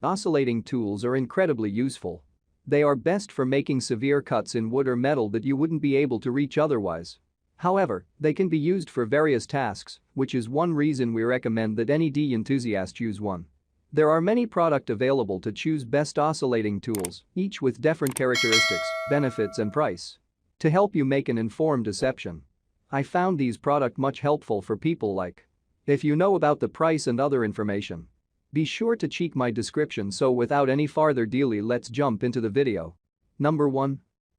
Oscillating tools are incredibly useful. They are best for making severe cuts in wood or metal that you wouldn't be able to reach otherwise. However, they can be used for various tasks, which is one reason we recommend that any enthusiast use one. There are many products available to choose best oscillating tools, each with different characteristics, benefits and price. To help you make an informed decision, I found these products much helpful for people like. If you know about the price and other information, be sure to check my description. So without any further delay, let's jump into the video. Number 1.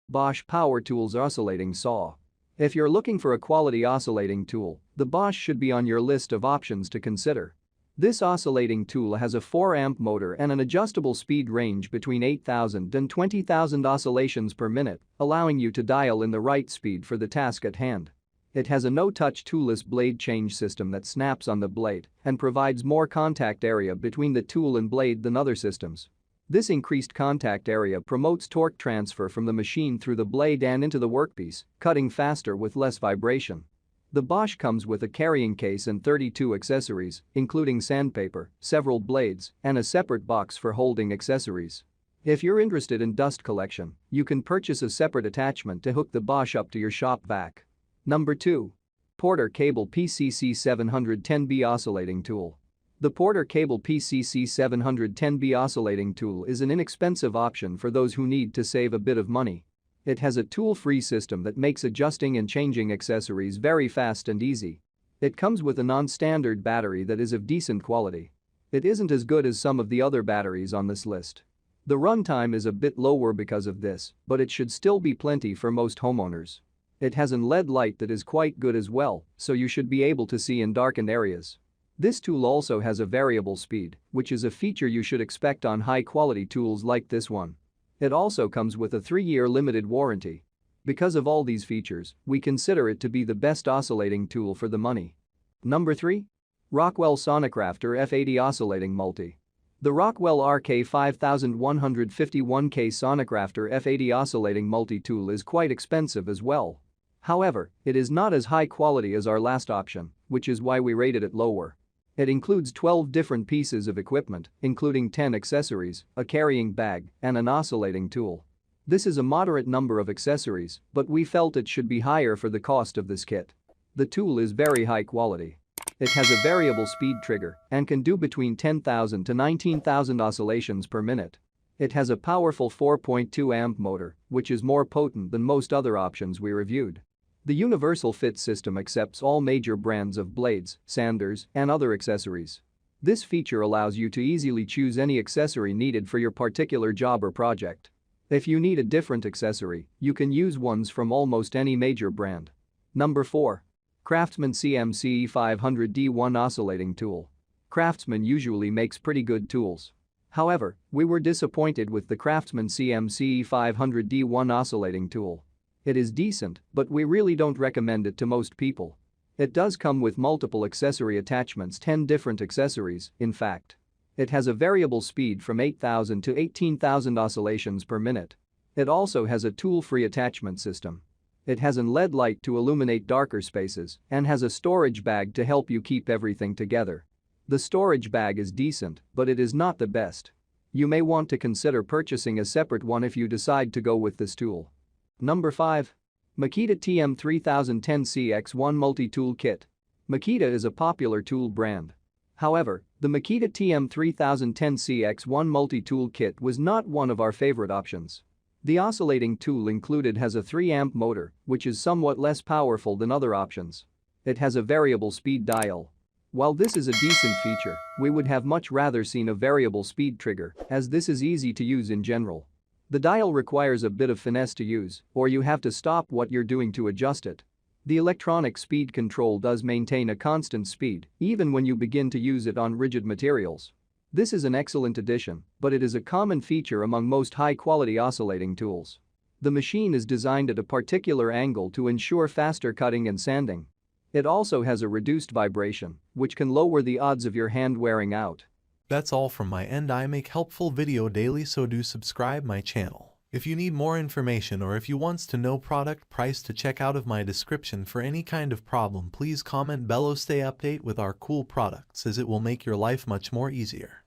Bosch Power Tools Oscillating Saw. If you're looking for a quality oscillating tool, the Bosch should be on your list of options to consider. This oscillating tool has a 4-amp motor and an adjustable speed range between 8,000 and 20,000 oscillations per minute, allowing you to dial in the right speed for the task at hand. It has a no-touch toolless blade change system that snaps on the blade and provides more contact area between the tool and blade than other systems. This increased contact area promotes torque transfer from the machine through the blade and into the workpiece, cutting faster with less vibration. The Bosch comes with a carrying case and 32 accessories, including sandpaper, several blades, and a separate box for holding accessories. If you're interested in dust collection, you can purchase a separate attachment to hook the Bosch up to your shop vac. Number 2. PorterCable PCC 710B Oscillating Tool. The PorterCable PCC 710B oscillating tool is an inexpensive option for those who need to save a bit of money. It has a tool-free system that makes adjusting and changing accessories very fast and easy. It comes with a non-standard battery that is of decent quality. It isn't as good as some of the other batteries on this list. The runtime is a bit lower because of this, but it should still be plenty for most homeowners. It has an LED light that is quite good as well, so you should be able to see in darkened areas. This tool also has a variable speed, which is a feature you should expect on high-quality tools like this one. It also comes with a 3-year limited warranty. Because of all these features, we consider it to be the best oscillating tool for the money. Number 3. Rockwell Sonicrafter F80 Oscillating Multi. The Rockwell RK5151K Sonicrafter F80 Oscillating Multi-Tool is quite expensive as well. However, it is not as high quality as our last option, which is why we rated it lower. It includes 12 different pieces of equipment, including 10 accessories, a carrying bag, and an oscillating tool. This is a moderate number of accessories, but we felt it should be higher for the cost of this kit. The tool is very high quality. It has a variable speed trigger and can do between 10,000 to 19,000 oscillations per minute. It has a powerful 4.2 amp motor, which is more potent than most other options we reviewed. The universal fit system accepts all major brands of blades, sanders, and other accessories. This feature allows you to easily choose any accessory needed for your particular job or project. If you need a different accessory, you can use ones from almost any major brand. Number 4. Craftsman CMC E500D1 Oscillating Tool. Craftsman usually makes pretty good tools. However, we were disappointed with the Craftsman CMC E500D1 oscillating tool. It is decent, but we really don't recommend it to most people. It does come with multiple accessory attachments, 10 different accessories, in fact. It has a variable speed from 8,000 to 18,000 oscillations per minute. It also has a tool-free attachment system. It has an LED light to illuminate darker spaces and has a storage bag to help you keep everything together. The storage bag is decent, but it is not the best. You may want to consider purchasing a separate one if you decide to go with this tool. Number 5. Makita TM 3010CX1 Multi-Tool Kit. Makita is a popular tool brand. However, the Makita TM 3010CX1 Multi-Tool Kit was not one of our favorite options. The oscillating tool included has a 3-amp motor, which is somewhat less powerful than other options. It has a variable speed dial. While this is a decent feature, we would have much rather seen a variable speed trigger, as this is easy to use in general. The dial requires a bit of finesse to use, or you have to stop what you're doing to adjust it. The electronic speed control does maintain a constant speed, even when you begin to use it on rigid materials. This is an excellent addition, but it is a common feature among most high-quality oscillating tools. The machine is designed at a particular angle to ensure faster cutting and sanding. It also has a reduced vibration, which can lower the odds of your hand wearing out. That's all from my end. I make helpful video daily, so do subscribe my channel. If you need more information or if you wants to know product price to check out of my description for any kind of problem, please comment below. Stay update with our cool products, as it will make your life much more easier.